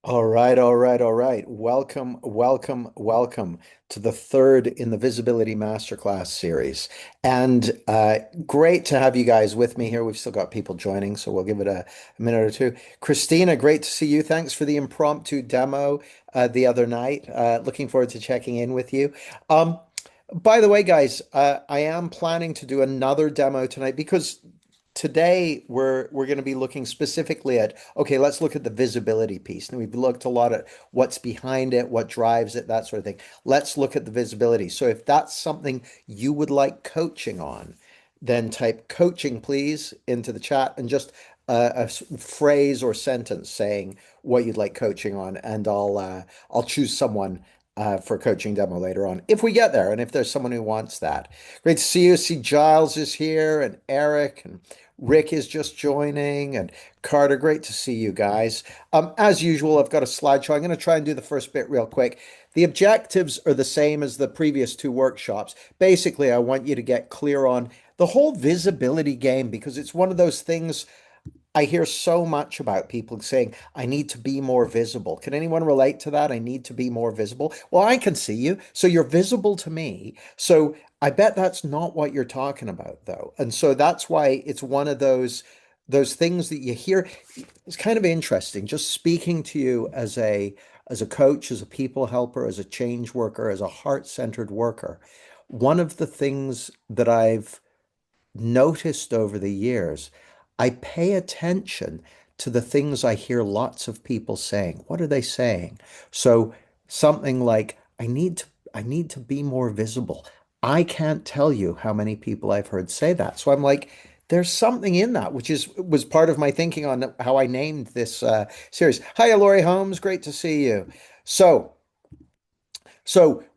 All right, all right, all right. Welcome, welcome, welcome to the third in the Visibility Masterclass series. And great to have you guys with me here. We've still got people joining, so we'll give it a minute or two. Christina, great to see you. Thanks for the impromptu demo the other night. Looking forward to checking in with you. Um, by the way, guys, I am planning to do another demo tonight because today we're going to be looking specifically at, okay, let's look at the visibility piece. And we've looked a lot at what's behind it, what drives it, that sort of thing. Let's look at the visibility. So if that's something you would like coaching on, then type coaching please into the chat and just a phrase or sentence saying what you'd like coaching on, and I'll choose someone for coaching demo later on if we get there, and if there's someone who wants that. Great to see you. See Giles is here, and Eric, and Rick is just joining, and Carter. Great to see you guys. As usual, I've got a slideshow. I'm going to try and do the first bit real quick. The objectives are the same as the previous two workshops. Basically, I want you to get clear on the whole visibility game because it's one of those things I hear so much about people saying, I need to be more visible. Can anyone relate to that? I need to be more visible. Well, I can see you. So you're visible to me. So I bet that's not what you're talking about, though. And so that's why it's one of those things that you hear. It's kind of interesting just speaking to you as a coach, as a people helper, as a change worker, as a heart-centered worker. One of the things that I've noticed over the years, I pay attention to the things I hear lots of people saying. What are they saying? So something like, I need to be more visible. I can't tell you how many people I've heard say that. So I'm like, there's something in that, which was part of my thinking on how I named this series. Hi, Laurie Holmes. Great to see you. So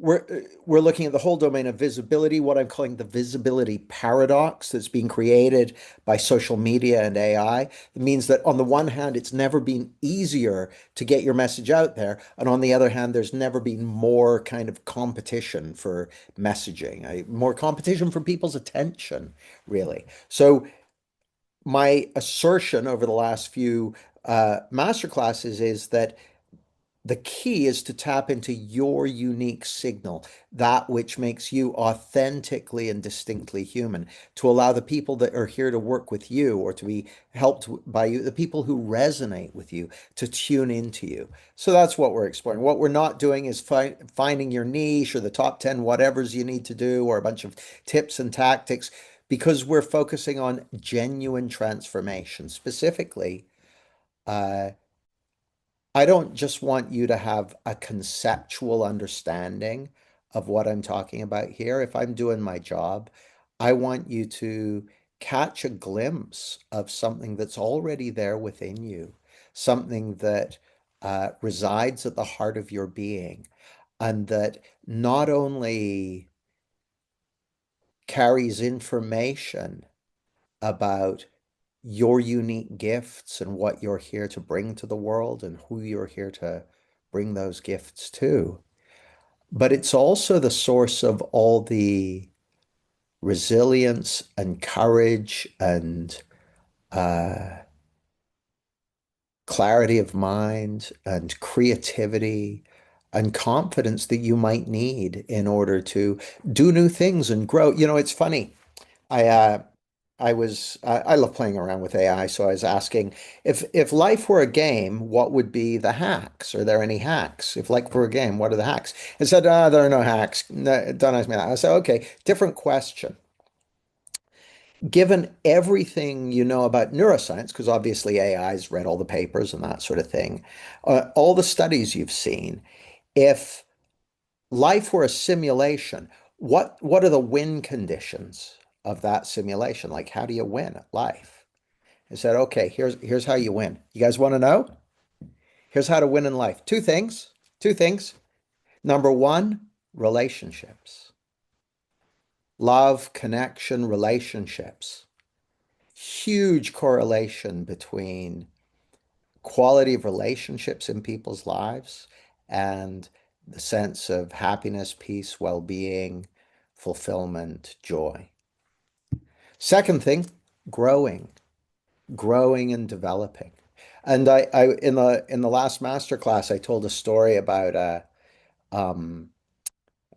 we're looking at the whole domain of visibility, what I'm calling the visibility paradox that's being created by social media and AI. It means that on the one hand, it's never been easier to get your message out there, and on the other hand, there's never been more kind of competition for messaging, more competition for people's attention, really. So my assertion over the last few master classes is that the key is to tap into your unique signal, that which makes you authentically and distinctly human, to allow the people that are here to work with you or to be helped by you, the people who resonate with you, to tune into you. So that's what we're exploring. What we're not doing is finding your niche or the top 10 whatevers you need to do or a bunch of tips and tactics, because we're focusing on genuine transformation. Specifically, uh, I don't just want you to have a conceptual understanding of what I'm talking about here. If I'm doing my job, I want you to catch a glimpse of something that's already there within you, something that resides at the heart of your being, and that not only carries information about your unique gifts and what you're here to bring to the world and who you're here to bring those gifts to. But it's also the source of all the resilience and courage and uh, clarity of mind and creativity and confidence that you might need in order to do new things and grow. You know, it's funny. I I love playing around with AI, so I was asking if life were a game, what would be the hacks? Are there any hacks? If life were a game, what are the hacks? It said, there are no hacks. No, don't ask me that. I said, okay, different question. Given everything you know about neuroscience, because obviously AI's read all the papers and that sort of thing, all the studies you've seen, if life were a simulation, what are the win conditions of that simulation? Like, how do you win at life? I said, okay, here's how you win. You guys want to know? Here's how to win in life. Two things. Two things. Number one, relationships. Love, connection, relationships. Huge correlation between quality of relationships in people's lives and the sense of happiness, peace, well-being, fulfillment, joy. Second thing, growing, growing and developing. And I in the last master class, I told a story about um,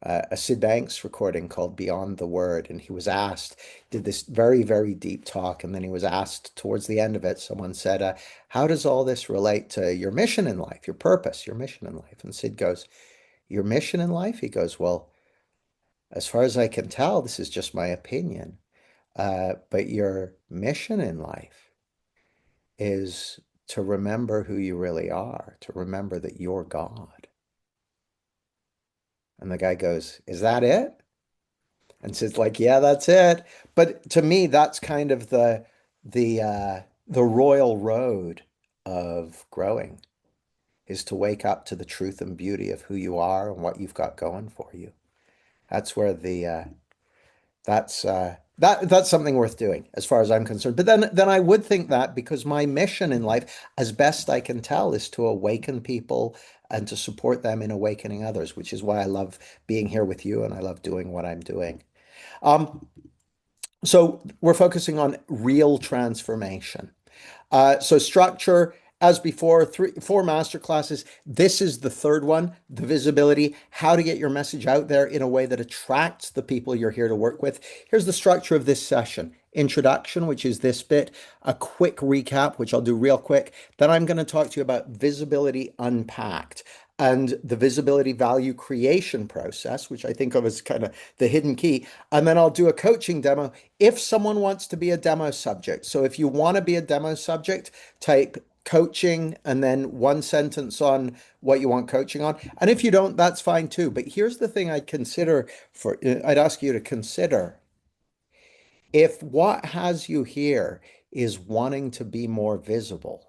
a Sid Banks recording called Beyond the Word, and he was asked, did this very, very deep talk, and then he was asked towards the end of it, someone said, "How does all this relate to your mission in life, your purpose, your mission in life?" And Sid goes, "Your mission in life?" He goes, "Well, as far as I can tell, this is just my opinion, but your mission in life is to remember who you really are, to remember that you're God." And the guy goes, "Is that it?" And Sid's like, "Yeah, that's it." But to me, that's kind of the royal road of growing is to wake up to the truth and beauty of who you are and what you've got going for you. That's where the that's something worth doing as far as I'm concerned. But then I would think that because my mission in life, as best I can tell, is to awaken people and to support them in awakening others, which is why I love being here with you and I love doing what I'm doing. Um, so we're focusing on real transformation. So structure, as before, four master classes. This is the third one, the visibility, how to get your message out there in a way that attracts the people you're here to work with. Here's the structure of this session. Introduction, which is this bit, a quick recap, which I'll do real quick. Then I'm going to talk to you about visibility unpacked and the visibility value creation process, which I think of as kind of the hidden key. And then I'll do a coaching demo if someone wants to be a demo subject. So if you want to be a demo subject, type coaching and then one sentence on what you want coaching on. And if you don't, that's fine too. But here's the thing I'd ask you to consider. If what has you here is wanting to be more visible,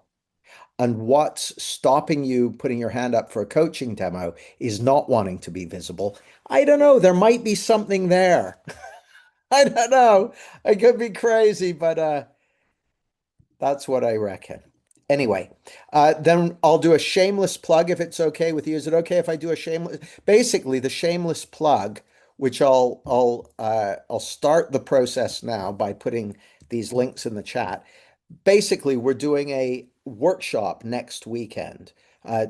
and what's stopping you putting your hand up for a coaching demo is not wanting to be visible, I don't know. There might be something there. I don't know. I could be crazy, but that's what I reckon. Anyway, then I'll do a shameless plug if it's okay with you. Is it okay if I do a shameless? Basically, the shameless plug, which I'll start the process now by putting these links in the chat. Basically, we're doing a workshop next weekend,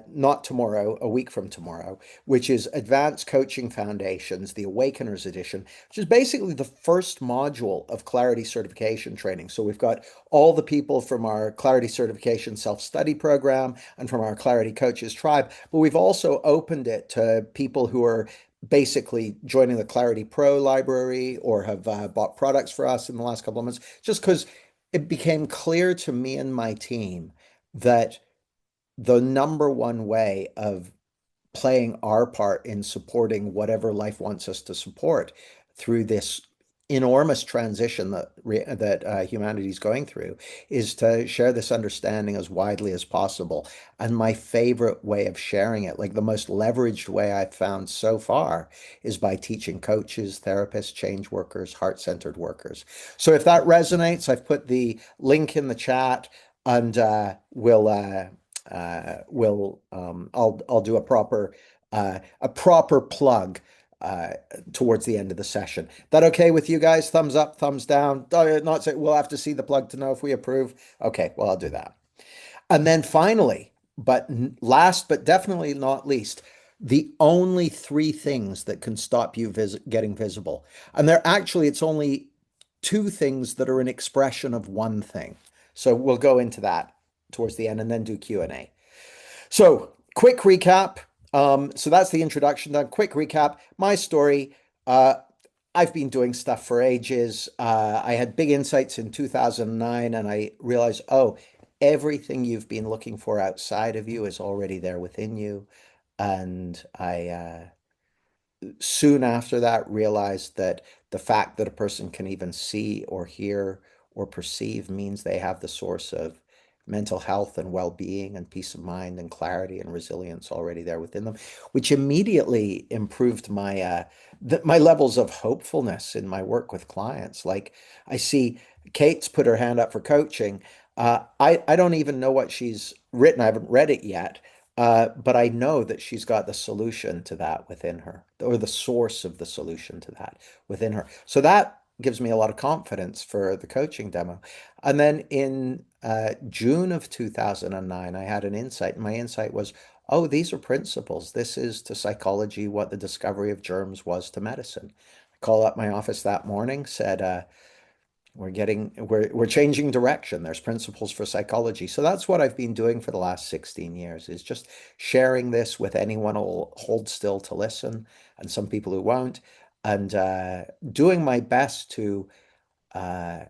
not tomorrow, a week from tomorrow, which is Advanced Coaching Foundations, the Awakeners Edition, which is basically the first module of Clarity Certification training. So we've got all the people from our Clarity Certification self-study program and from our Clarity Coaches tribe, but we've also opened it to people who are basically joining the Clarity Pro library or have bought products for us in the last couple of months, just because it became clear to me and my team that the number one way of playing our part in supporting whatever life wants us to support through this enormous transition that humanity is going through is to share this understanding as widely as possible. And my favorite way of sharing it, like the most leveraged way I've found so far, is by teaching coaches, therapists, change workers, heart-centered workers. So if that resonates, I've put the link in the chat, and I'll do a proper plug uh, towards the end of the session. That okay with you guys? Thumbs up, thumbs down. Not say we'll have to see the plug to know if we approve. Okay, well I'll do that. And then finally, but last but definitely not least, the only three things that can stop you getting visible. And it's only two things that are an expression of one thing. So we'll go into that towards the end and then do Q&A. So, quick recap. So that's the introduction done. Quick recap. My story. Uh, I've been doing stuff for ages. I had big insights in 2009, and I realized, oh, everything you've been looking for outside of you is already there within you. And I soon after that realized that the fact that a person can even see or hear or perceive means they have the source of mental health and well-being and peace of mind and clarity and resilience already there within them, which immediately improved my levels of hopefulness in my work with clients. Like I see Kate's put her hand up for coaching. I don't even know what she's written. I haven't read it yet. But I know that she's got the solution to that within her, or the source of the solution to that within her. So that gives me a lot of confidence for the coaching demo. And then in June of 2009, I had an insight. My insight was, oh, these are principles. This is to psychology what the discovery of germs was to medicine. I called up my office that morning, said, we're changing direction. There's principles for psychology. So that's what I've been doing for the last 16 years is just sharing this with anyone who'll hold still to listen and some people who won't, and doing my best to uh,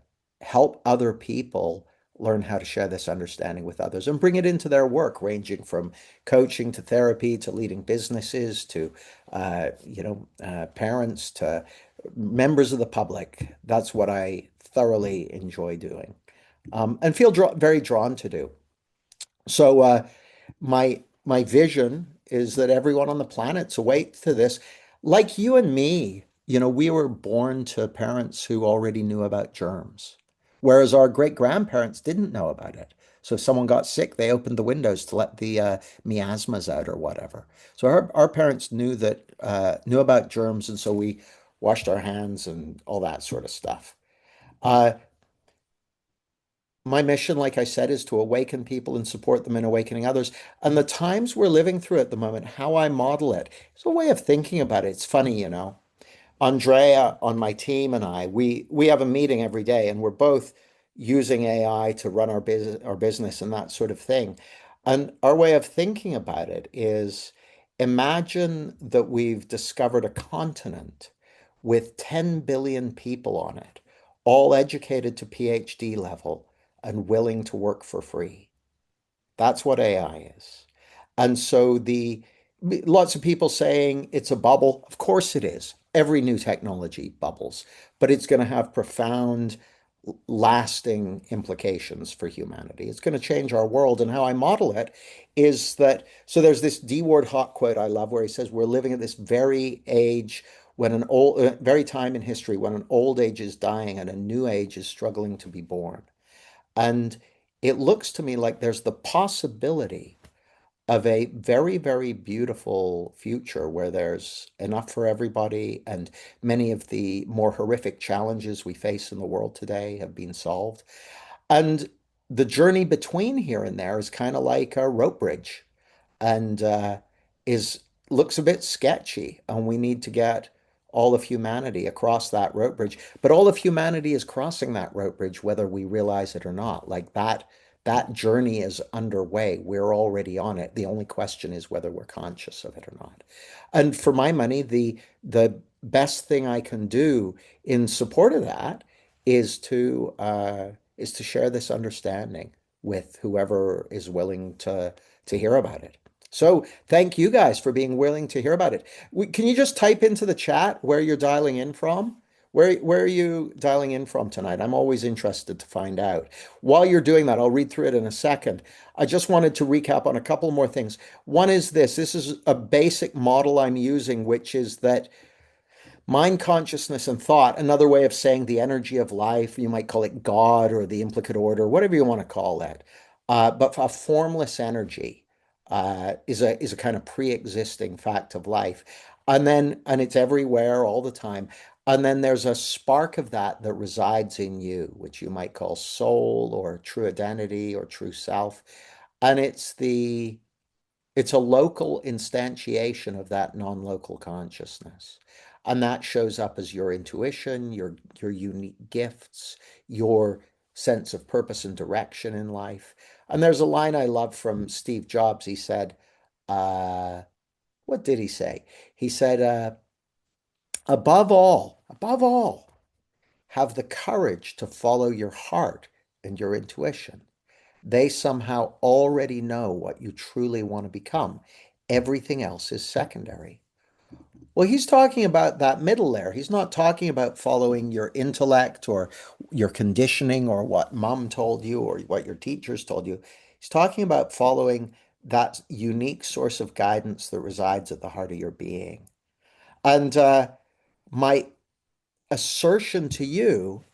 help other people learn how to share this understanding with others and bring it into their work, ranging from coaching to therapy to leading businesses to, parents to members of the public. That's what I thoroughly enjoy doing, and feel very drawn to do. So, my vision is that everyone on the planet's awake to this. Like you and me, we were born to parents who already knew about germs, whereas our great grandparents didn't know about it. So if someone got sick, they opened the windows to let the miasmas out or whatever. So our parents knew about germs, and so we washed our hands and all that sort of stuff. Uh, my mission, like I said, is to awaken people and support them in awakening others. And the times we're living through at the moment, how I model it, is a way of thinking about it. It's funny. Andrea on my team and we have a meeting every day, and we're both using AI to run our business and that sort of thing. And our way of thinking about it is imagine that we've discovered a continent with 10 billion people on it, all educated to PhD level and willing to work for free. That's what AI is. And so the lots of people saying it's a bubble. Of course it is. Every new technology bubbles, but it's going to have profound, lasting implications for humanity. It's going to change our world. And how I model it is that so there's this D. Ward Hawk quote I love where he says, we're living at this very age when very time in history when an old age is dying and a new age is struggling to be born. And it looks to me like there's the possibility of a very, very beautiful future where there's enough for everybody, and many of the more horrific challenges we face in the world today have been solved. And the journey between here and there is kind of like a rope bridge and is looks a bit sketchy, and we need to get all of humanity across that rope bridge. But all of humanity is crossing that rope bridge, whether we realize it or not. Like that journey is underway. We're already on it. The only question is whether we're conscious of it or not. And for my money, the best thing I can do in support of that is to share this understanding with whoever is willing to hear about it. So thank you guys for being willing to hear about it. Can you just type into the chat where you're dialing in from? Where are you dialing in from tonight? I'm always interested to find out. While you're doing that, I'll read through it in a second. I just wanted to recap on a couple more things. One is this. This is a basic model I'm using, which is that mind, consciousness, and thought, another way of saying the energy of life, you might call it God or the implicate order, whatever you want to call it. But a formless energy is a kind of pre-existing fact of life. And it's everywhere all the time. And then there's a spark of that resides in you, which you might call soul or true identity or true self. And it's a local instantiation of that non-local consciousness. And that shows up as your intuition, your unique gifts, your sense of purpose and direction in life. And there's a line I love from Steve Jobs. He said, uh, what did he say? He said, above all, have the courage to follow your heart and your intuition. They somehow already know what you truly want to become. Everything else is secondary. Well, he's talking about that middle layer. He's not talking about following your intellect or your conditioning or what mom told you or what your teachers told you. He's talking about following that unique source of guidance that resides at the heart of your being. And my assertion to you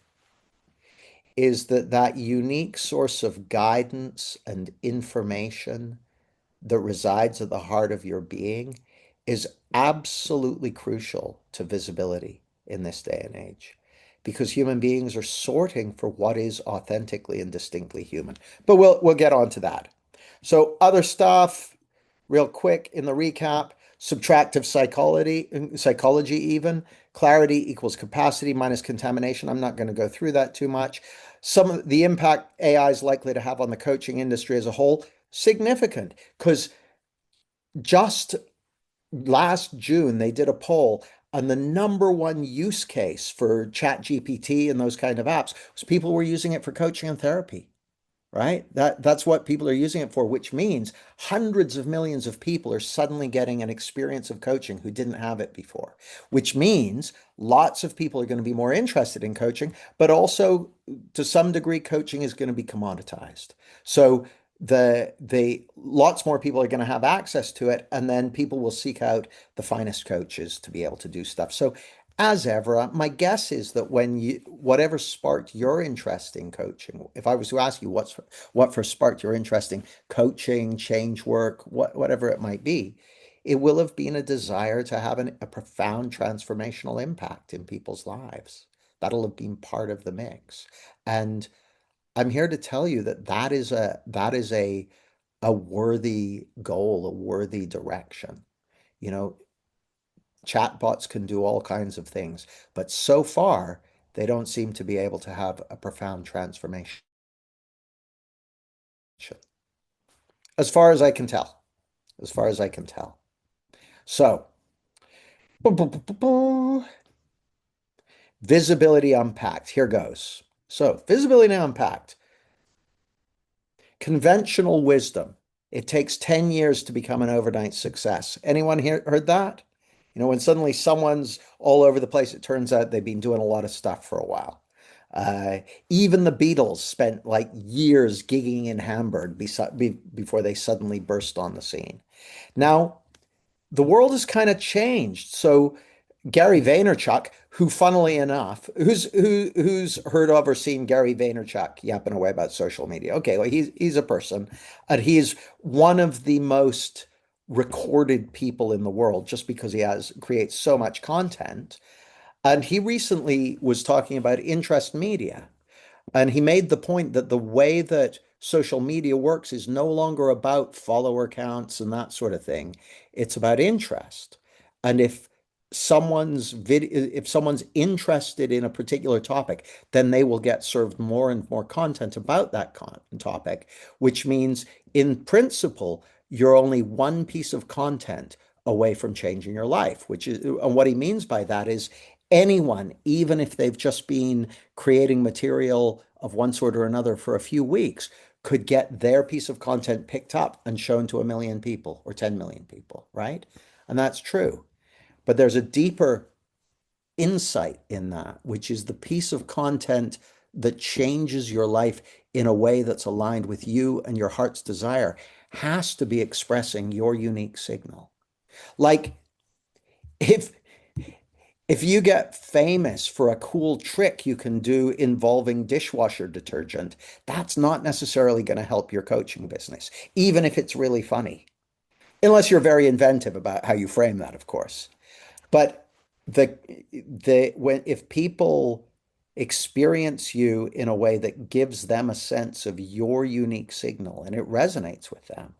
is that that unique source of guidance and information that resides at the heart of your being is absolutely crucial to visibility in this day and age. because human beings are sorting for what is authentically and distinctly human. But we'll get on to that. So other stuff, real quick in the recap, subtractive psychology even, clarity equals capacity minus contamination. I'm not going to go through that too much. Some of the impact AI is likely to have on the coaching industry as a whole, significant, because just last June they did a poll and the number one use case for chat gpt and those kind of apps was people were using it for coaching and therapy, right? That's what people are using it for, which means hundreds of millions of people are suddenly getting an experience of coaching who didn't have it before, which means lots of people are going to be more interested in coaching, but also to some degree, coaching is going to be commoditized. So the lots more people are going to have access to it, and then people will seek out the finest coaches to be able to do stuff. So as ever, my guess is that when you, whatever sparked your interest in coaching, if I was to ask you what first sparked your interest in coaching, change work, whatever it might be, it will have been a desire to have a profound transformational impact in people's lives. That'll have been part of the mix. And I'm here to tell you that that is a worthy goal, a worthy direction. You know, chatbots can do all kinds of things, but so far, they don't seem to be able to have a profound transformation, as far as I can tell. As far as I can tell. So, visibility unpacked. Here goes. So, visibility unpacked. Conventional wisdom. It takes 10 years to become an overnight success. Anyone here heard that? You know, when suddenly someone's all over the place, it turns out they've been doing a lot of stuff for a while. Uh, Even the Beatles spent like years gigging in Hamburg before they suddenly burst on the scene. Now, the world has kind of changed. So Gary Vaynerchuk, who funnily enough, who's heard of or seen Gary Vaynerchuk yapping away about social media? Okay, well he's a person, and he's one of the most recorded people in the world just because he has creates so much content. And he recently was talking about interest media. And he made the point that the way that social media works is no longer about follower counts and that sort of thing. It's about interest. And if someone's interested in a particular topic, then they will get served more and more content about that topic, which means in principle, you're only one piece of content away from changing your life, which is, and what he means by that is anyone, even if they've just been creating material of one sort or another for a few weeks, could get their piece of content picked up and shown to 1 million people or 10 million people, right? And that's true. But there's a deeper insight in that, which is the piece of content that changes your life in a way that's aligned with you and your heart's desire has to be expressing your unique signal. Like if if you get famous for a cool trick you can do involving dishwasher detergent, that's not necessarily going to help your coaching business, even if it's really funny, unless you're very inventive about how you frame that, of course. But the the when if people experience you in a way that gives them a sense of your unique signal and it resonates with them,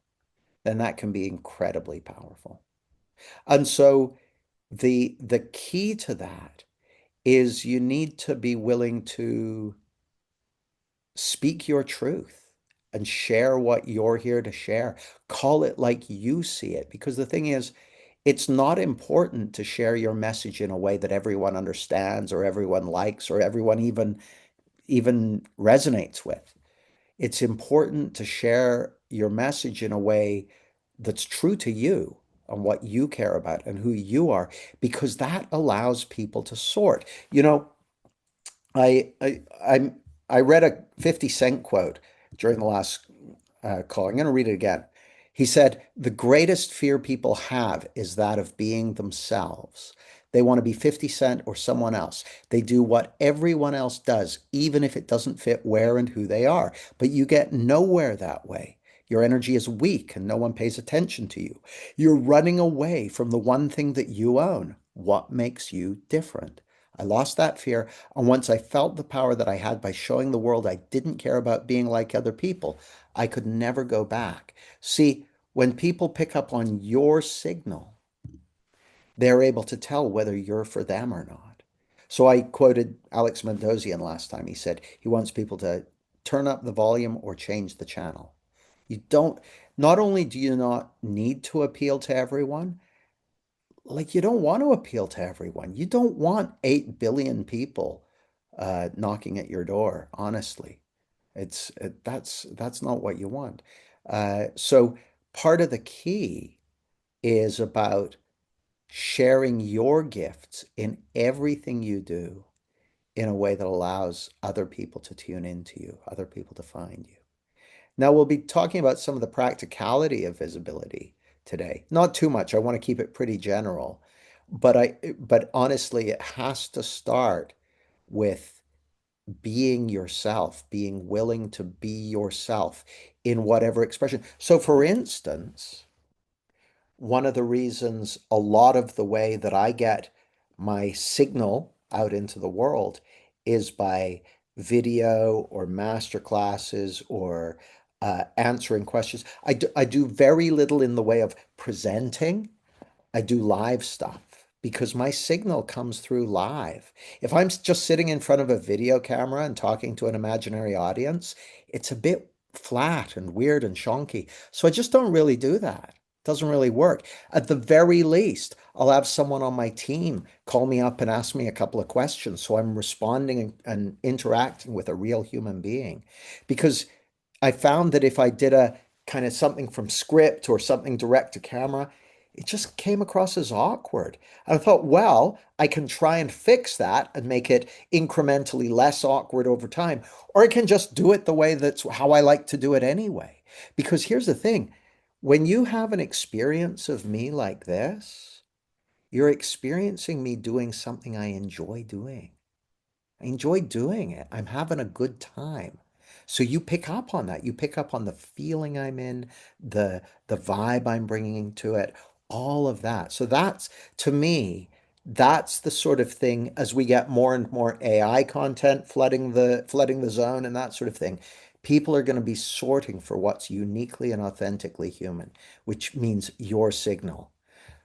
then that can be incredibly powerful. And so the key to that is you need to be willing to speak your truth and share what you're here to share. Call it like you see it. Because the thing is, it's not important to share your message in a way that everyone understands or everyone likes or everyone even resonates with. It's important to share your message in a way that's true to you and what you care about and who you are, because that allows people to sort. You know, I I read a 50 Cent quote during the last call. I'm going to read it again. He said, "The greatest fear people have is that of being themselves. They want to be 50 Cent or someone else. They do what everyone else does, even if it doesn't fit where and who they are. But you get nowhere that way. Your energy is weak and no one pays attention to you. You're running away from the one thing that you own. What makes you different?" I lost that fear. And once I felt the power that I had by showing the world I didn't care about being like other people, I could never go back. See, when people pick up on your signal, they're able to tell whether you're for them or not. So I quoted Alex Mendosian last time. He said he wants people to turn up the volume or change the channel. You don't, not only do you not need to appeal to everyone, like you don't want to appeal to everyone. You don't want 8 billion people knocking at your door, honestly. That's not what you want. So part of the key is about sharing your gifts in everything you do in a way that allows other people to tune into you, other people to find you. Now, we'll be talking about some of the practicality of visibility today. Not too much. I want to keep it pretty general, but honestly, it has to start with being yourself, being willing to be yourself in whatever expression. So, for instance, one of the reasons a lot of the way that I get my signal out into the world is by video or master classes or answering questions. I do very little in the way of presenting. I do live stuff because my signal comes through live. If I'm just sitting in front of a video camera and talking to an imaginary audience, it's a bit flat and weird and shonky. So I just don't really do that. It doesn't really work. At the very least, I'll have someone on my team call me up and ask me a couple of questions. So I'm responding and interacting with a real human being. Because I found that if I did a kind of something from script or something direct to camera, it just came across as awkward. And I thought, well, I can try and fix that and make it incrementally less awkward over time, or I can just do it the way that's how I like to do it anyway. Because here's the thing, when you have an experience of me like this, you're experiencing me doing something I enjoy doing. I enjoy doing it. I'm having a good time. So you pick up on that. You pick up on the feeling I'm in, the vibe I'm bringing to it, all of that. So that's to me, that's the sort of thing as we get more and more AI content flooding the zone and that sort of thing. People are going to be sorting for what's uniquely and authentically human, which means your signal.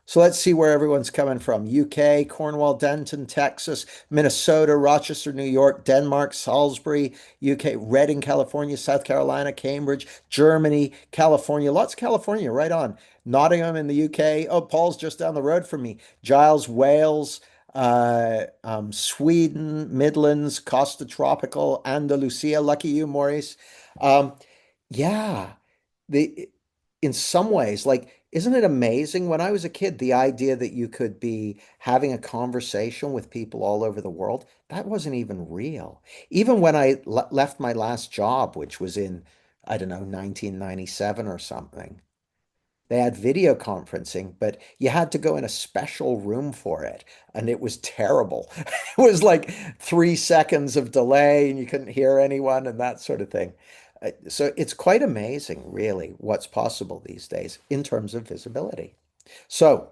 So let's see where everyone's coming from. UK, Cornwall, Denton, Texas, Minnesota, Rochester, New York, Denmark, Salisbury, UK, Reading, California, South Carolina, Cambridge, Germany, California. Lots of California, right on. Nottingham in the UK. Oh, Paul's just down the road from me. Giles, Wales, Sweden, Midlands, Costa Tropical, Andalusia. Lucky you, Maurice. Um, yeah, the in some ways, like, isn't it amazing? When I was a kid, the idea that you could be having a conversation with people all over the world, that wasn't even real. Even when I le left my last job, which was in, I don't know, 1997 or something, they had video conferencing, but you had to go in a special room for it, and it was terrible. It was like 3 seconds of delay, and you couldn't hear anyone, and that sort of thing. So it's quite amazing, really, what's possible these days in terms of visibility. So,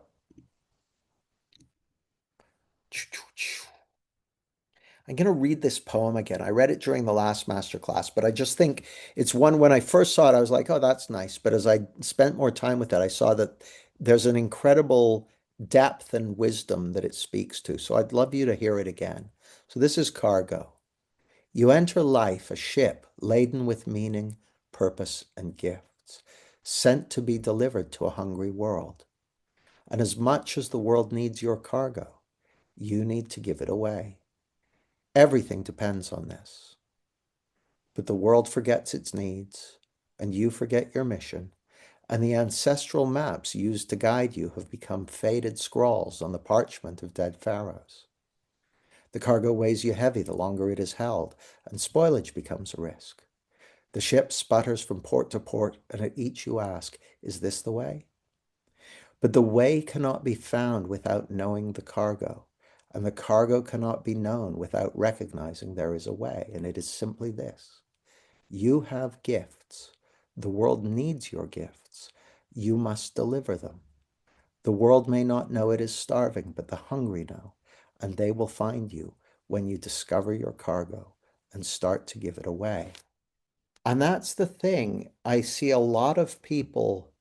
I'm going to read this poem again. I read it during the last master class, but I just think it's one when I first saw it, I was like, oh, that's nice. But as I spent more time with it, I saw that there's an incredible depth and wisdom that it speaks to. So I'd love you to hear it again. So this is Cargo. You enter life a ship laden with meaning, purpose, and gifts, sent to be delivered to a hungry world. And as much as the world needs your cargo, you need to give it away. Everything depends on this. But the world forgets its needs, and you forget your mission, and the ancestral maps used to guide you have become faded scrawls on the parchment of dead pharaohs. The cargo weighs you heavy the longer it is held, and spoilage becomes a risk. The ship sputters from port to port, and at each you ask, is this the way? But the way cannot be found without knowing the cargo, and the cargo cannot be known without recognizing there is a way, and it is simply this. You have gifts. The world needs your gifts. You must deliver them. The world may not know it is starving, but the hungry know, and they will find you when you discover your cargo and start to give it away. And that's the thing. I see a lot of people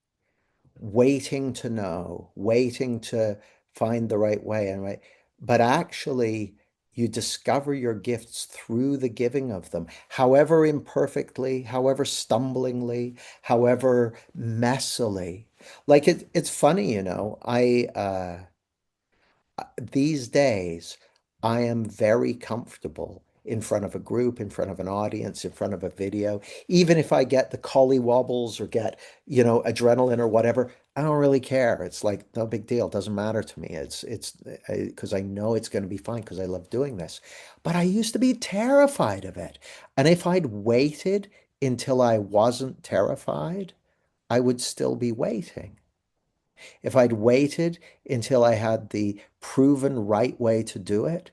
waiting to know, waiting to find the right way and right. But actually, you discover your gifts through the giving of them, however imperfectly, however stumblingly, however messily. Like it's funny, these days, I am very comfortable in front of a group, in front of an audience, in front of a video. Even if I get the collie wobbles or get, adrenaline or whatever, I don't really care. It's like no big deal. It doesn't matter to me. It's because I know it's going to be fine because I love doing this. But I used to be terrified of it. And if I'd waited until I wasn't terrified, I would still be waiting. If I'd waited until I had the proven right way to do it,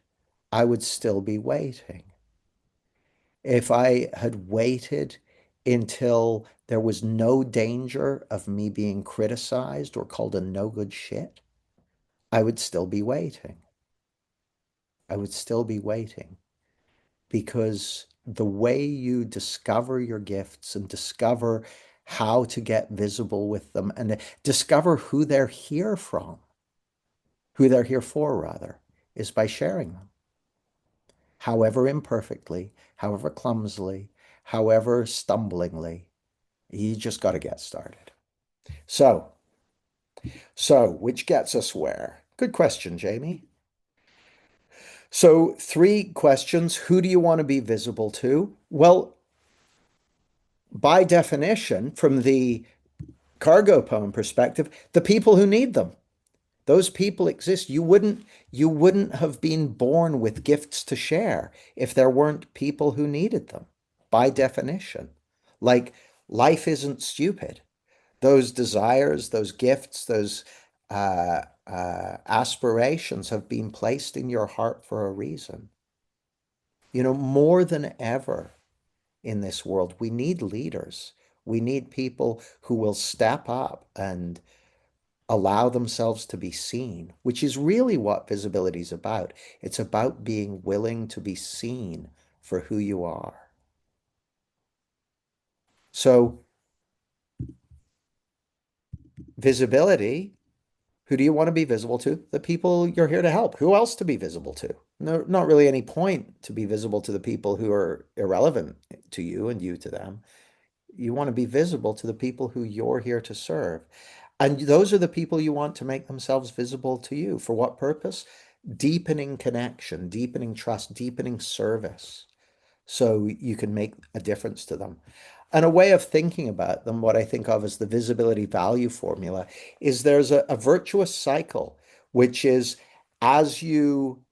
I would still be waiting. If I had waited until there was no danger of me being criticized or called a no good shit, I would still be waiting. I would still be waiting because the way you discover your gifts and discover how to get visible with them and discover who they're here for, rather, is by sharing them, however imperfectly, however clumsily, however stumblingly. You just got to get started. So, which gets us where? Good question, Jamie. So, three questions. Who do you want to be visible to? Well, by definition, from the cargo poem perspective, the people who need them. Those people exist. You wouldn't have been born with gifts to share if there weren't people who needed them, by definition. Like life isn't stupid. Those desires, those gifts, those aspirations have been placed in your heart for a reason. More than ever in this world, we need leaders. We need people who will step up and allow themselves to be seen, which is really what visibility is about. It's about being willing to be seen for who you are. So, visibility, who do you want to be visible to? The people you're here to help. Who else to be visible to? No, not really any point to be visible to the people who are irrelevant to you and you to them. You want to be visible to the people who you're here to serve. And those are the people you want to make themselves visible to you. For what purpose? Deepening connection, deepening trust, deepening service, so you can make a difference to them. And a way of thinking about them, what I think of as the visibility value formula, is there's a virtuous cycle, which is as you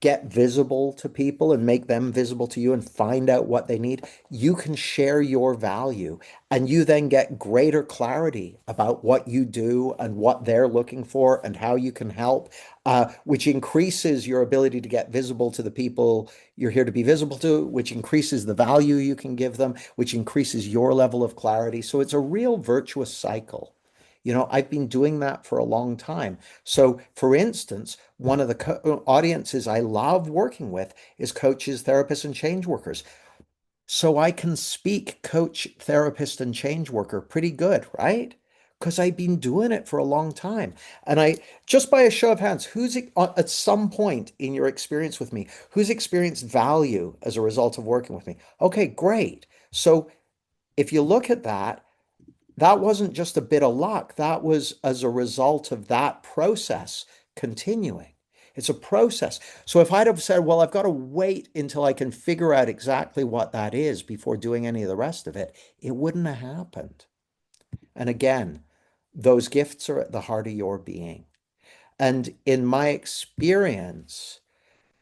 get visible to people and make them visible to you and find out what they need, you can share your value and you then get greater clarity about what you do and what they're looking for and how you can help, which increases your ability to get visible to the people you're here to be visible to, which increases the value you can give them, which increases your level of clarity. So it's a real virtuous cycle. I've been doing that for a long time. So, for instance, one of the audiences I love working with is coaches, therapists, and change workers. So I can speak coach, therapist, and change worker pretty good, right? Because I've been doing it for a long time. And just by a show of hands, who's at some point in your experience with me, who's experienced value as a result of working with me? Okay, great. So if you look at that, that wasn't just a bit of luck. That was as a result of that process continuing. It's a process. So if I'd have said, well, I've got to wait until I can figure out exactly what that is before doing any of the rest of it, it wouldn't have happened. And again, those gifts are at the heart of your being. And in my experience,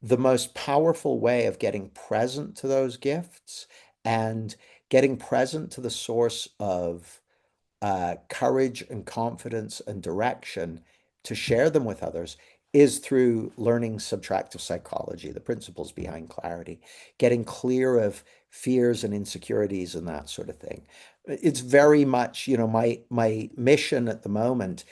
the most powerful way of getting present to those gifts and getting present to the source of courage and confidence and direction to share them with others is through learning subtractive psychology, the principles behind clarity, getting clear of fears and insecurities and that sort of thing. It's very much, my mission at the moment.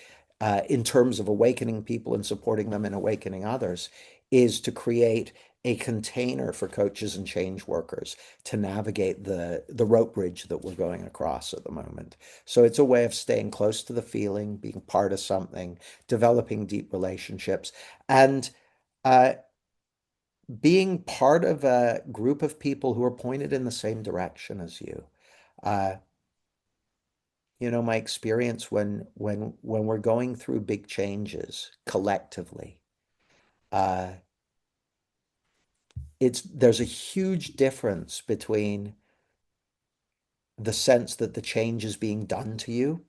in terms of awakening people and supporting them in awakening others, is to create a container for coaches and change workers to navigate the rope bridge that we're going across at the moment. So it's a way of staying close to the feeling, being part of something, developing deep relationships, and uh, being part of a group of people who are pointed in the same direction as you. Uh, my experience when we're going through big changes collectively, uh, there's a huge difference between the sense that the change is being done to you,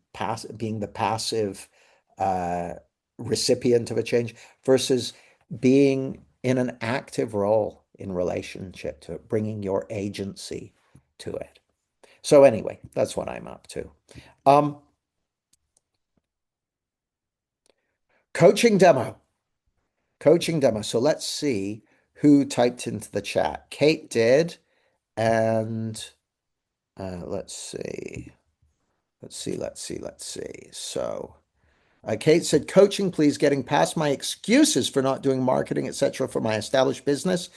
being the passive uh, recipient of a change, versus being in an active role in relationship to it, bringing your agency to it. So anyway, that's what I'm up to. Um, coaching demo, coaching demo. So let's see who typed into the chat. Kate did, and let's see. Let's see. So, Kate said, coaching, please, getting past my excuses for not doing marketing, etc., for my established business.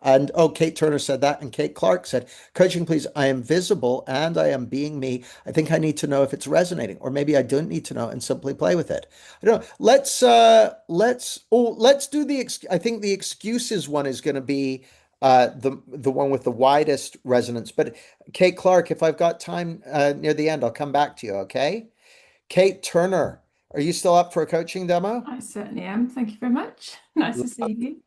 And oh, Kate Turner said that. And Kate Clark said, coaching, please, I am visible and I am being me. I think I need to know if it's resonating, or maybe I don't need to know and simply play with it. I don't know. Let's do I think the excuses one is going to be the one with the widest resonance. But Kate Clark, if I've got time near the end, I'll come back to you, okay? Kate Turner, are you still up for a coaching demo? I certainly am. Thank you very much. Nice to see you.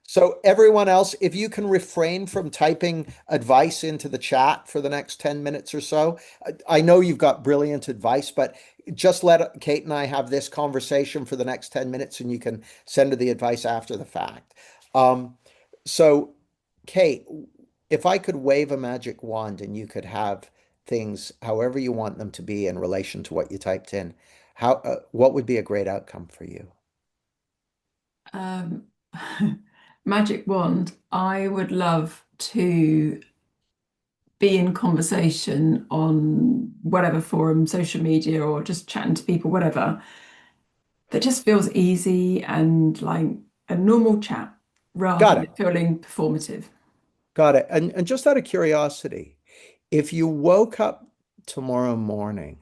So everyone else, if you can refrain from typing advice into the chat for the next 10 minutes or so, I know you've got brilliant advice, but just let Kate and I have this conversation for the next 10 minutes and you can send her the advice after the fact. Um, so Kate, if I could wave a magic wand and you could have things however you want them to be in relation to what you typed in, what would be a great outcome for you? Um, Magic wand. I would love to be in conversation on whatever forum, social media, or just chatting to people, whatever, that just feels easy and like a normal chat rather Got than it. it feeling performative. Got it. And just out of curiosity, if you woke up tomorrow morning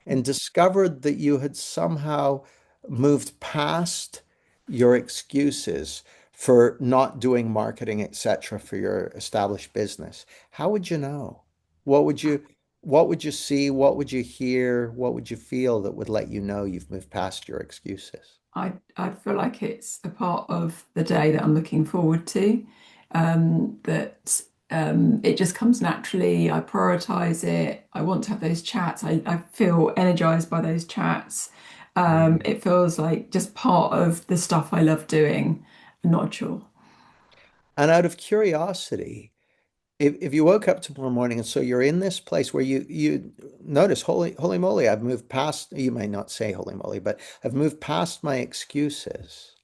and discovered that you had somehow moved past your excuses for not doing marketing, etc., for your established business, how would you know? What would you what would you see? What would you hear? What would you feel that would let you know you've moved past your excuses? I feel like it's a part of the day that I'm looking forward to. That it just comes naturally. I prioritize it. I want to have those chats. I feel energized by those chats. Mm. It feels like just part of the stuff I love doing, and not a chore. And out of curiosity, if you woke up tomorrow morning and so you're in this place where you notice, holy moly, I've moved past, you may not say holy moly, but I've moved past my excuses,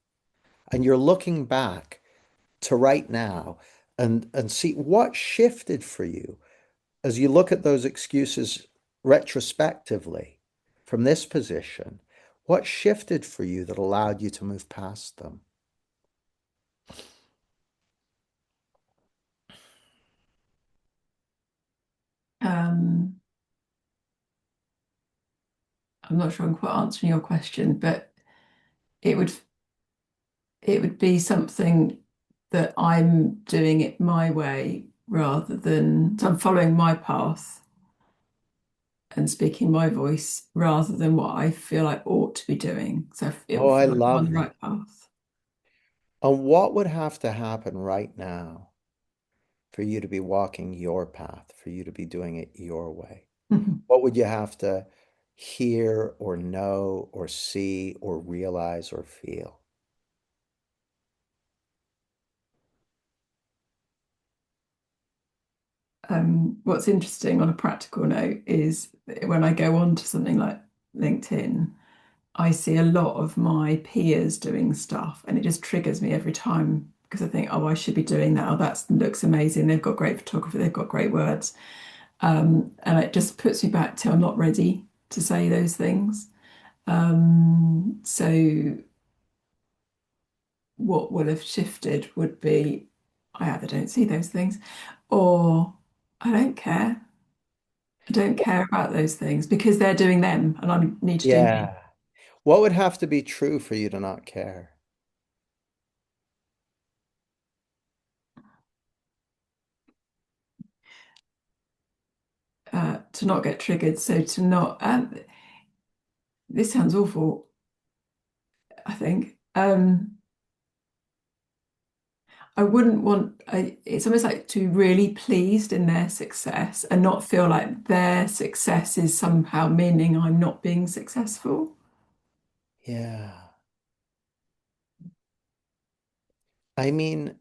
and you're looking back to right now and see what shifted for you as you look at those excuses retrospectively from this position. What shifted for you that allowed you to move past them? Um, I'm not sure I'm quite answering your question, but it would it would be something that I'm doing it my way rather than so I'm following my path and speaking my voice rather than what I feel I ought to be doing. So it Oh, would I feel like I'm on the love that. right path. And what would have to happen right now for you to be walking your path, for you to be doing it your way? What would you have to hear or know or see or realize or feel? What's interesting on a practical note is when I go on to something like LinkedIn, I see a lot of my peers doing stuff and it just triggers me every time because I think, oh, I should be doing that. Oh, that looks amazing. They've got great photography, they've got great words. And it just puts me back to I'm not ready to say those things. So what will have shifted would be I either don't see those things or I don't care. I don't care about those things because they're doing them and I need to do me. Yeah. What would have to be true for you to not care? To not get triggered. So to not, this sounds awful, I think. I wouldn't want, it's almost like to be really pleased in their success and not feel like their success is somehow meaning I'm not being successful. Yeah. I mean,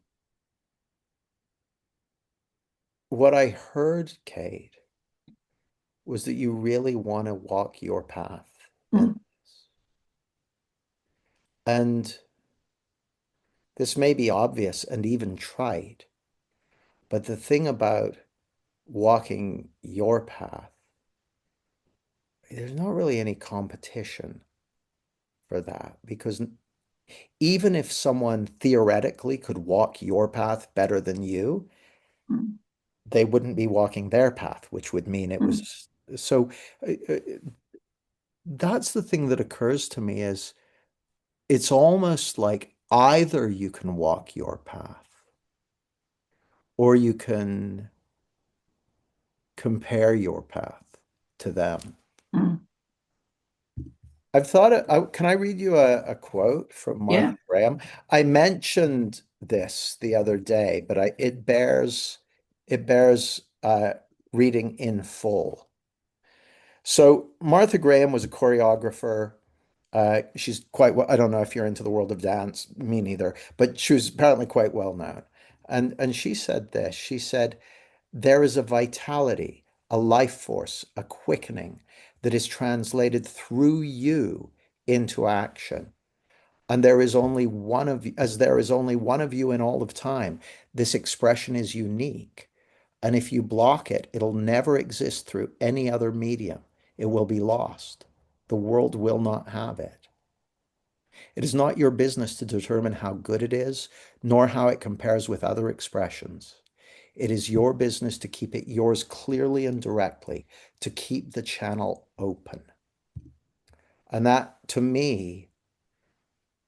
what I heard, Kate, was that you really want to walk your path in Mm, this. And this may be obvious and even trite, but the thing about walking your path, there's not really any competition for that because even if someone theoretically could walk your path better than you, mm, they wouldn't be walking their path, which would mean it mm, was so. uh, uh, that's the thing that occurs to me is it's almost like either you can walk your path or you can compare your path to them. mm. I've thought it, can I read you a quote from Martha Yeah. Graham? I mentioned this the other day, but it bears reading in full. So Martha Graham was a choreographer. She's quite well, I don't know if you're into the world of dance, me neither, but she was apparently quite well known. And she said this. She said, there is a vitality, a life force, a quickening that is translated through you into action. And there is only one of you, as there is only one of you in all of time. This expression is unique. And if you block it, it'll never exist through any other medium. It will be lost. The world will not have it. It is not your business to determine how good it is, nor how it compares with other expressions. It is your business to keep it yours clearly and directly, to keep the channel open. And that, to me,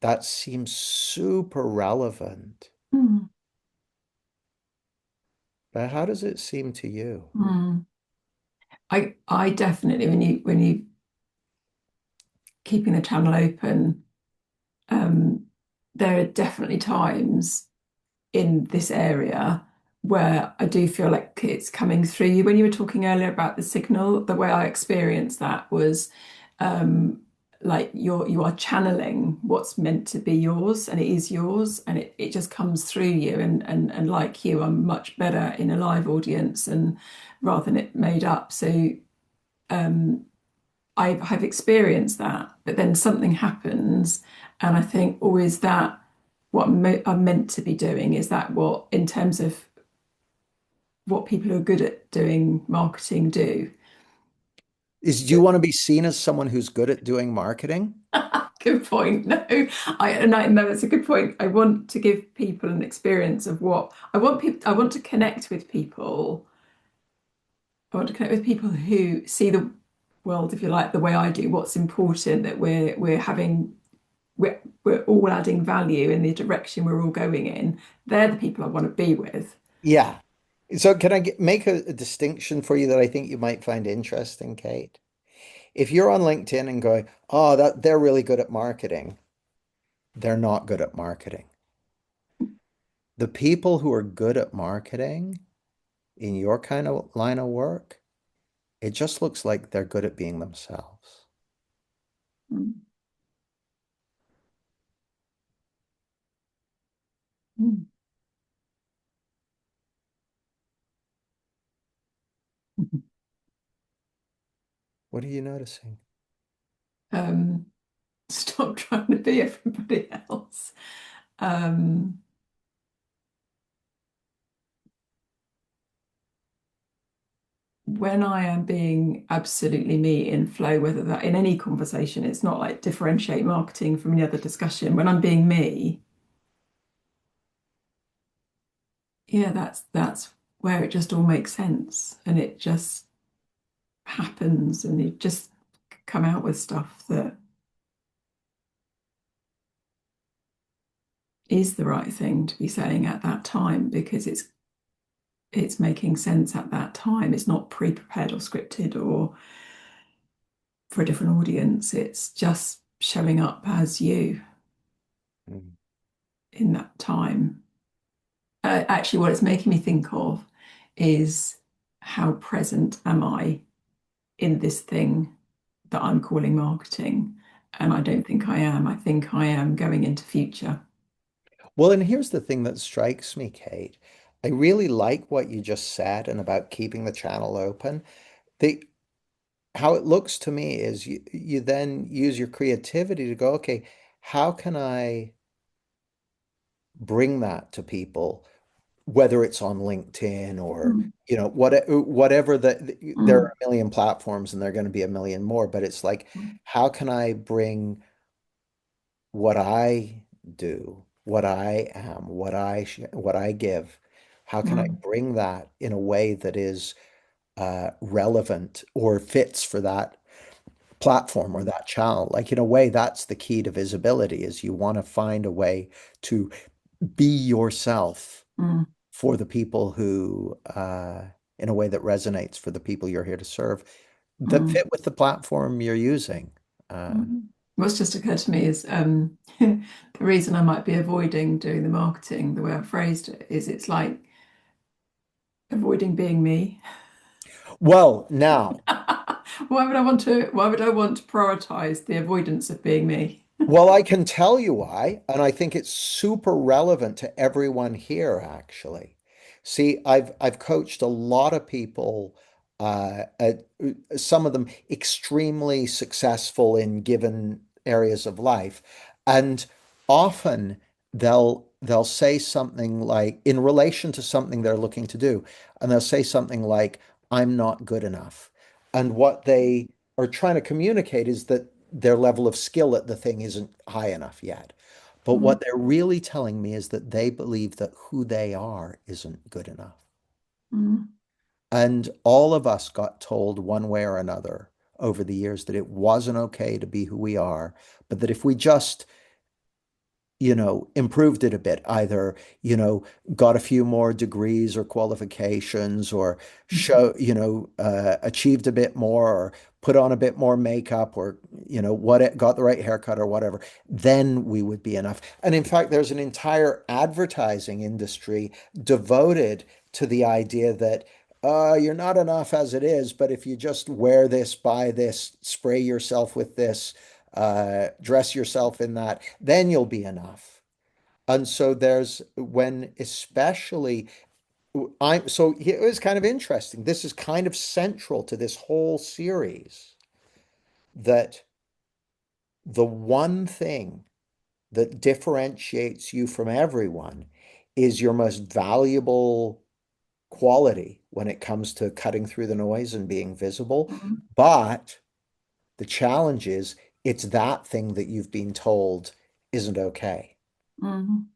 that seems super relevant. Mm, But how does it seem to you? mm. I definitely when you keeping the channel open, um, there are definitely times in this area where I do feel like it's coming through you. When you were talking earlier about the signal, the way I experienced that was um, like you are channeling what's meant to be yours, and it is yours, and it just comes through you. And like you, I'm much better in a live audience and rather than it made up. So um, I've experienced that, but then something happens, and I think, oh, is that what I'm meant to be doing? Is that what, in terms of what people who are good at doing marketing do? Do you want to be seen as someone who's good at doing marketing? Good point. No, I know that's a good point. I want to give people an experience of what I want people. I want to connect with people. I want to connect with people who see the world, if you like, the way I do. What's important that we're having we're all adding value in the direction we're all going in. They're the people I want to be with. Yeah. So can I make a distinction for you that I think you might find interesting, Kate? If you're on LinkedIn and going, oh, that they're really good at marketing, they're not good at marketing. The people who are good at marketing in your kind of line of work, it just looks like they're good at being themselves. Mm. Mm. What are you noticing? Um, Stop trying to be everybody else. Um, when I am being absolutely me in flow, whether that in any conversation, it's not like differentiate marketing from any other discussion. When I'm being me, yeah, that's where it just all makes sense and it just happens and you just come out with stuff that is the right thing to be saying at that time because it's making sense at that time. It's not pre-prepared or scripted or for a different audience. It's just showing up as you Mm. in that time. Actually, what it's making me think of is how present am I in this thing that I'm calling marketing? And I don't think I am. I think I am going into future. Well, and here's the thing that strikes me, Kate. I really like what you just said and about keeping the channel open. The How it looks to me is you then use your creativity to go, okay, how can I bring that to people, whether it's on LinkedIn or, Mm, whatever there mm, are a million platforms and there are going to be a million more, but it's like, mm, how can I bring what I do, what I am, what I give? How can I mm, bring that in a way that is relevant or fits for that platform or that channel? Like in a way, that's the key to visibility is you want to find a way to be yourself mm, for the people who, in a way that resonates for the people you're here to serve, that mm, fit with the platform you're using. Uh, mm. What's just occurred to me is the reason I might be avoiding doing the marketing, the way I phrased it, is it's like avoiding being me. well, now, Why would I want to prioritize the avoidance of being me? well, I can tell you why, and I think it's super relevant to everyone here, actually. See, I've coached a lot of people, some of them extremely successful in given areas of life, and often they'll say something like in relation to something they're looking to do, and they'll say something like, "I'm not good enough," and what they are trying to communicate is that their level of skill at the thing isn't high enough yet. But Mm, what they're really telling me is that they believe that who they are isn't good enough. mm, And all of us got told one way or another over the years that it wasn't okay to be who we are, but that if we just improved it a bit, either, got a few more degrees or qualifications or achieved a bit more or put on a bit more makeup or, got the right haircut or whatever, then we would be enough. And in fact, there's an entire advertising industry devoted to the idea that you're not enough as it is, but if you just wear this, buy this, spray yourself with this, dress yourself in that, then you'll be enough. And so there's when especially so it was kind of interesting. This is kind of central to this whole series that the one thing that differentiates you from everyone is your most valuable quality when it comes to cutting through the noise and being visible. mm, But the challenge is it's that thing that you've been told isn't okay. mm,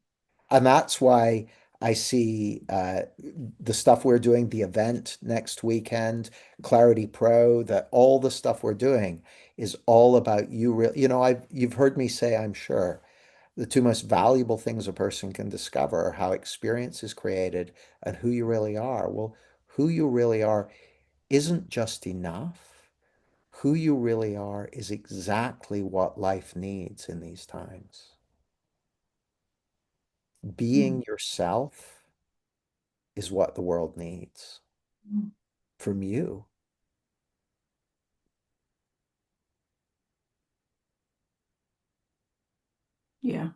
And that's why I see the stuff we're doing, the event next weekend, Clarity Pro, that all the stuff we're doing is all about you. You've heard me say, I'm sure, the two most valuable things a person can discover are how experience is created and who you really are. Well, who you really are isn't just enough. Who you really are is exactly what life needs in these times. mm, Being yourself is what the world needs mm. from you. Yeah.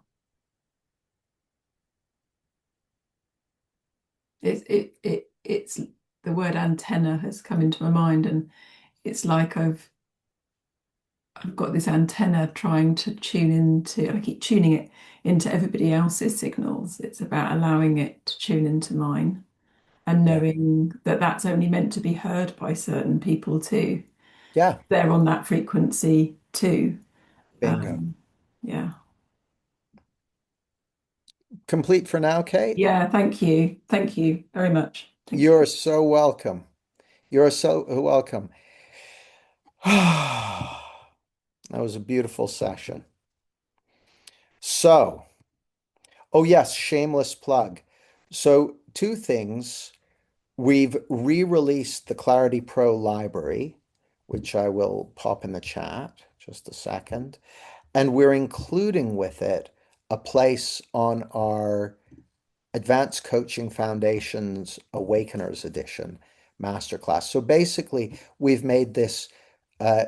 It's the word antenna has come into my mind and it's like I've got this antenna trying to tune into, I keep tuning it into everybody else's signals. It's about allowing it to tune into mine. and Yeah. knowing that that's only meant to be heard by certain people too. Yeah. They're on that frequency too. Bingo. Um, yeah. Complete for now, Kate? Yeah, thank you. Thank you very much. Thank you. You're so welcome. You're so welcome. That was a beautiful session. So, oh yes, shameless plug. So, two things. We've re-released the Clarity Pro library, which I will pop in the chat just a second. And we're including with it a place on our Advanced Coaching Foundations Awakeners Edition masterclass. So basically, uh,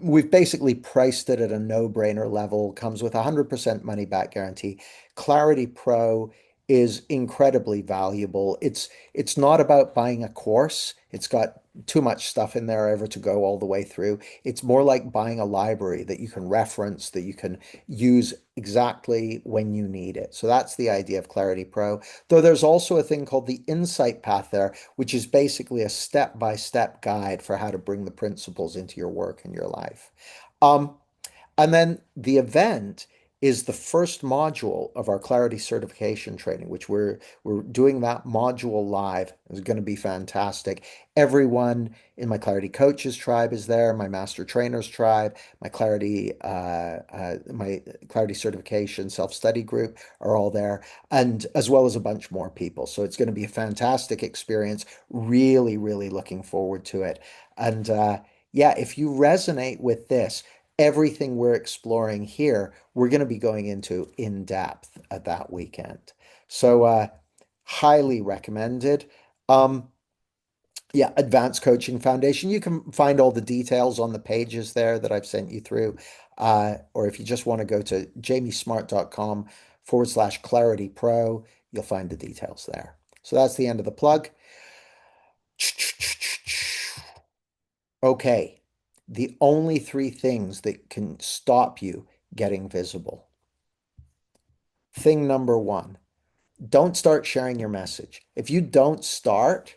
we've basically priced it at a no-brainer level, comes with 100% money back guarantee. Clarity Pro is incredibly valuable. It's not about buying a course. It's got too much stuff in there ever to go all the way through. It's more like buying a library that you can reference, that you can use exactly when you need it. So that's the idea of Clarity Pro. Though there's also a thing called the Insight Path there, which is basically a step-by-step guide for how to bring the principles into your work and your life. Um, and then the event is the first module of our Clarity certification training, which we're doing that module live. It's going to be fantastic. Everyone in my Clarity Coaches tribe is there, my Master Trainers tribe, my Clarity certification self-study group are all there, and as well as a bunch more people. So it's going to be a fantastic experience. Really, really looking forward to it. And yeah, if you resonate with this, everything we're exploring here, we're going to be going into in depth at that weekend. So, highly recommended. Um, yeah, Advanced Coaching Foundation. You can find all the details on the pages there that I've sent you through. Or if you just want to go to jamiesmart.com/clarity pro, you'll find the details there. So that's the end of the plug. Okay, the only three things that can stop you getting visible. Thing number one, don't start sharing your message. If you don't start,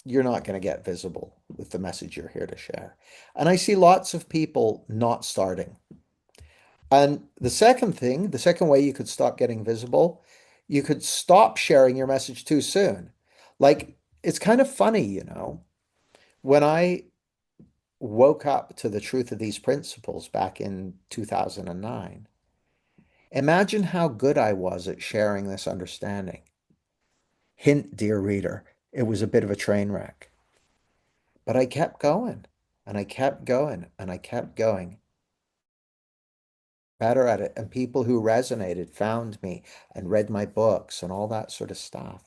you're not going to get visible with the message you're here to share. And I see lots of people not starting. And the second thing, the second way you could stop getting visible, you could stop sharing your message too soon. Like, it's kind of funny, when I woke up to the truth of these principles back in 2009, imagine how good I was at sharing this understanding. Hint, dear reader, it was a bit of a train wreck. But I kept going and I kept going and I kept going better at it. And people who resonated found me and read my books and all that sort of stuff.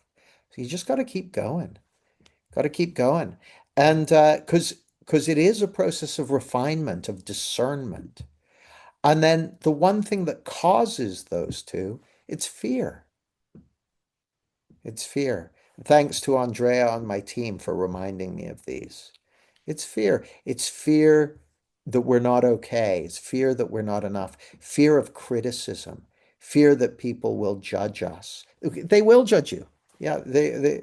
So you just got to keep going, got to keep going. And because it is a process of refinement, of discernment. And then the one thing that causes those two, it's fear. It's fear. Thanks to Andrea on my team for reminding me of these. It's fear. It's fear that we're not okay. It's fear that we're not enough. Fear of criticism. Fear that people will judge us. They will judge you. Yeah,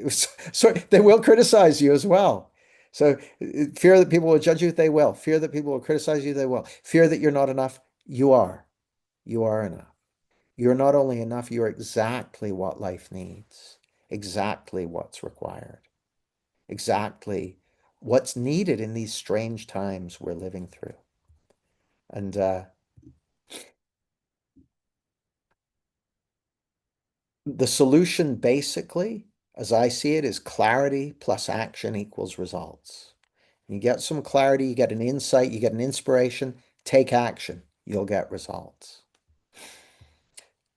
sorry, they will criticize you as well. So fear that people will judge you, they will. Fear that people will criticize you, they will. Fear that you're not enough, you are. You are enough. You're not only enough, you're exactly what life needs, exactly what's required, exactly what's needed in these strange times we're living through. And the solution, basically, as I see it, is clarity plus action equals results. You get some clarity, you get an insight, you get an inspiration, take action, you'll get results.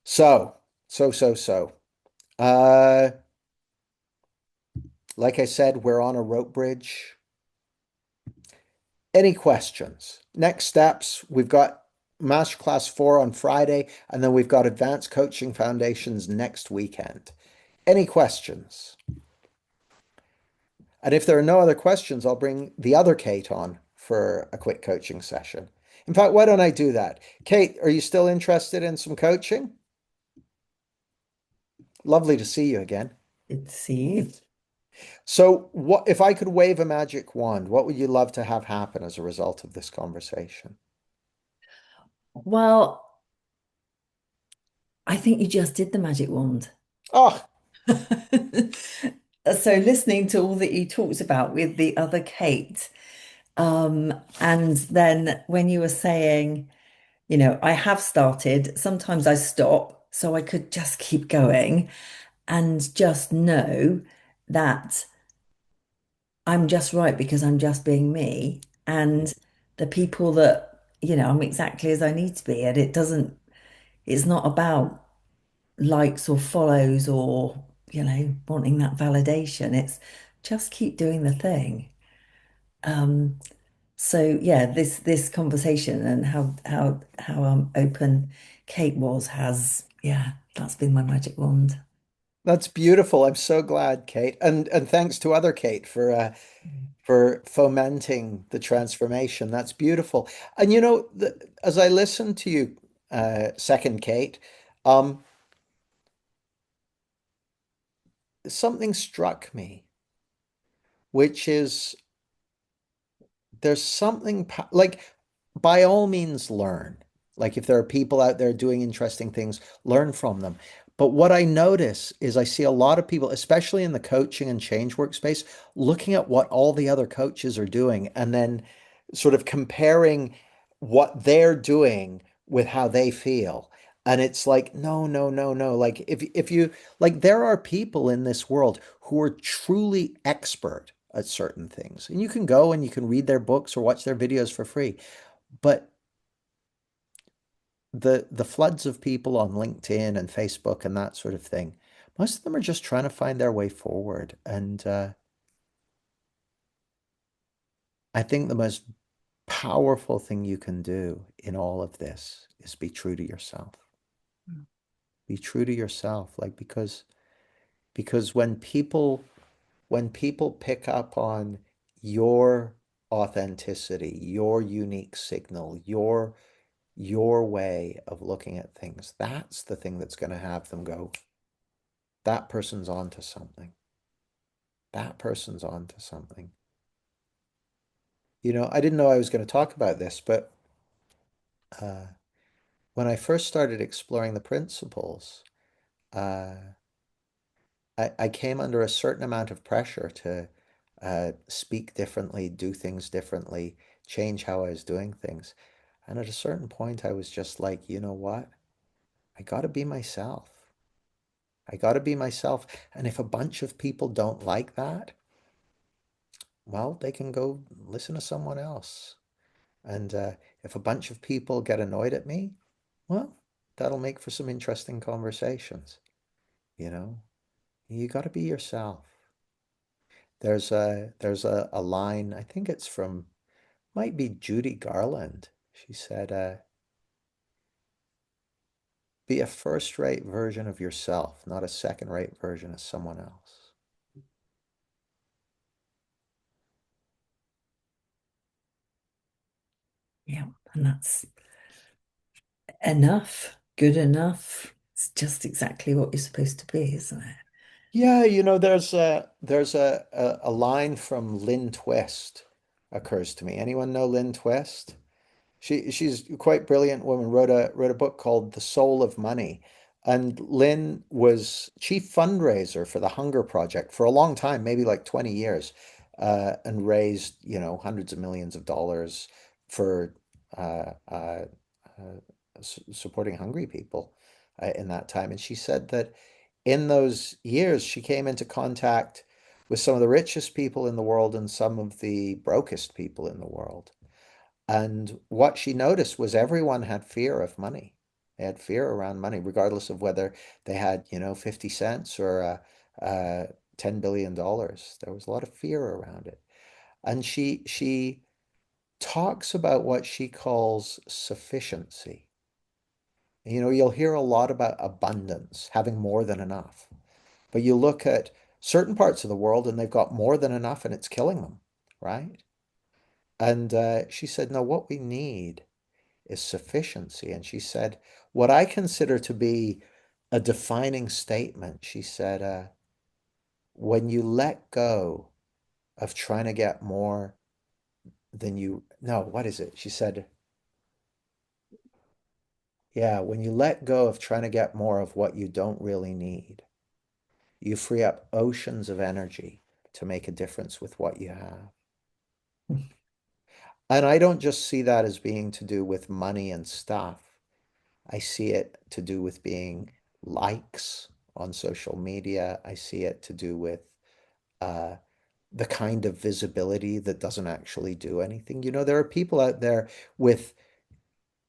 So, so. Uh, like I said, we're on a rope bridge. Any questions? Next steps, we've got Masterclass 4 on Friday, and then we've got Advanced Coaching Foundations next weekend. Any questions? And if there are no other questions, I'll bring the other Kate on for a quick coaching session. In fact, why don't I do that? Kate, are you still interested in some coaching? Lovely to see you again. Good to see you. So, what if I could wave a magic wand, what would you love to have happen as a result of this conversation? Well, I think you just did the magic wand. Oh, So listening to all that you talked about with the other Kate, and then when you were saying, I have started, sometimes I stop so I could just keep going and just know that I'm just right because I'm just being me. And the people that, I'm exactly as I need to be. And it's not about likes or follows or, wanting that validation. It's just keep doing the thing. Um, so yeah, this conversation and how open Kate was has, yeah, that's been my magic wand. that's beautiful. I'm so glad, Kate. And thanks to other Kate for fomenting the transformation. That's beautiful. And as I listen to you, second Kate, um, something struck me, which is there's something like by all means learn. Like if there are people out there doing interesting things, learn from them. But what I notice is I see a lot of people, especially in the coaching and change workspace, looking at what all the other coaches are doing and then sort of comparing what they're doing with how they feel. And it's like, no, no, no, no. Like if you like there are people in this world who are truly expert at certain things. And you can go and you can read their books or watch their videos for free. But the floods of people on LinkedIn and Facebook and that sort of thing, most of them are just trying to find their way forward. And I think the most powerful thing you can do in all of this is be true to yourself. Be true to yourself, like because when people pick up on your authenticity, your unique signal, your way of looking at things, that's the thing that's going to have them go, that person's onto something. That person's onto something. I didn't know I was going to talk about this, but uh, when I first started exploring the principles, uh, I came under a certain amount of pressure to speak differently, do things differently, change how I was doing things. And at a certain point, I was just like, you know what? I got to be myself. I got to be myself. And if a bunch of people don't like that, well, they can go listen to someone else. And if a bunch of people get annoyed at me, well, that'll make for some interesting conversations. You know, you got to be yourself. There's a line, I think it's from, might be Judy Garland. She said, be a first-rate version of yourself, not a second-rate version of someone else. Yeah, and that's enough, good enough. It's just exactly what you're supposed to be, isn't it? Yeah, there's a line from Lynn Twist occurs to me. Anyone know Lynn Twist? She's a quite brilliant woman, wrote a book called The Soul of Money. And Lynn was chief fundraiser for the Hunger Project for a long time, maybe like 20 years, and raised, hundreds of millions of dollars for uh, uh, supporting hungry people in that time. And she said that in those years, she came into contact with some of the richest people in the world and some of the brokest people in the world. And what she noticed was everyone had fear of money. They had fear around money, regardless of whether they had, 50 cents or $10 billion dollars. There was a lot of fear around it. And she talks about what she calls sufficiency. You'll hear a lot about abundance, having more than enough. But you look at certain parts of the world and they've got more than enough and it's killing them, right? And she said, no, what we need is sufficiency. And she said, what I consider to be a defining statement, she said, when you let go of trying to get more than you, no, what is it? She said, yeah, when you let go of trying to get more of what you don't really need, you free up oceans of energy to make a difference with what you have. And I don't just see that as being to do with money and stuff. I see it to do with being likes on social media. I see it to do with uh, the kind of visibility that doesn't actually do anything. You know, there are people out there with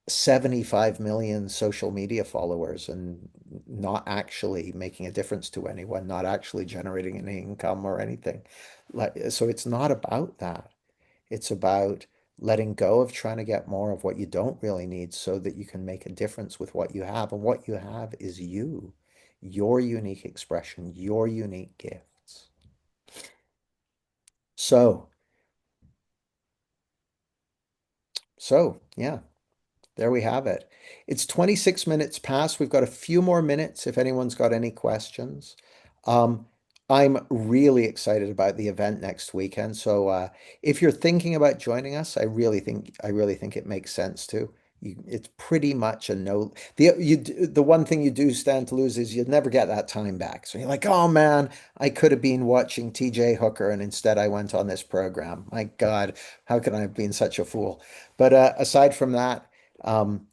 75 million social media followers and not actually making a difference to anyone, not actually generating any income or anything. Like, so it's not about that. It's about letting go of trying to get more of what you don't really need so that you can make a difference with what you have. And what you have is you, your unique expression, your unique gifts. So, yeah. There we have it. It's 26 minutes past. We've got a few more minutes if anyone's got any questions. Um, I'm really excited about the event next weekend. So if you're thinking about joining us, I really think it makes sense to. It's pretty much a no. The one thing you do stand to lose is you'd never get that time back. So you're like, oh man, I could have been watching TJ Hooker and instead I went on this program. My God, how can I have been such a fool? But aside from that, um,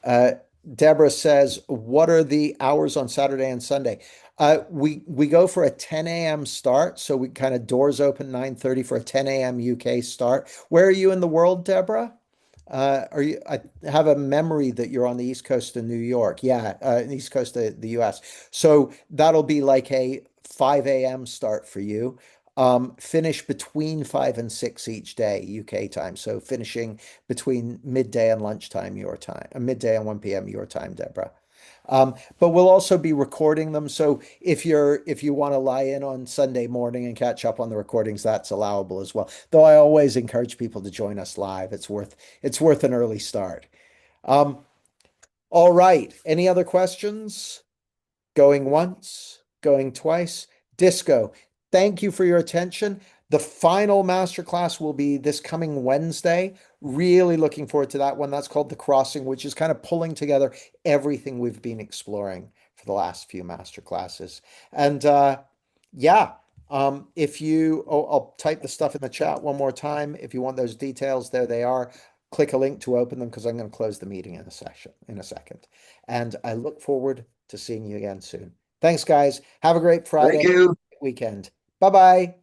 uh, Deborah says, "What are the hours on Saturday and Sunday?" We go for a 10 a.m. start, so we kind of doors open 9:30 for a 10 a.m. UK start. Where are you in the world, Deborah? Are you? I have a memory that you're on the East Coast of New York. Yeah, East Coast of the U.S. So that'll be like a 5 a.m. start for you. Finish between 5 and 6 each day, UK time. So finishing between midday and lunchtime your time, midday and 1 p.m. your time, Deborah. But we'll also be recording them. So if you want to lie in on Sunday morning and catch up on the recordings, that's allowable as well. Though I always encourage people to join us live. It's worth an early start. Um, all right. Any other questions? Going once, going twice. Disco, thank you for your attention. The final masterclass will be this coming Wednesday. Really looking forward to that one. That's called The Crossing, which is kind of pulling together everything we've been exploring for the last few masterclasses. And yeah, if you, oh, I'll type the stuff in the chat one more time. If you want those details, there they are. Click a link to open them because I'm going to close the meeting in a second. And I look forward to seeing you again soon. Thanks, guys. Have a great Thank Friday you. weekend. Bye bye.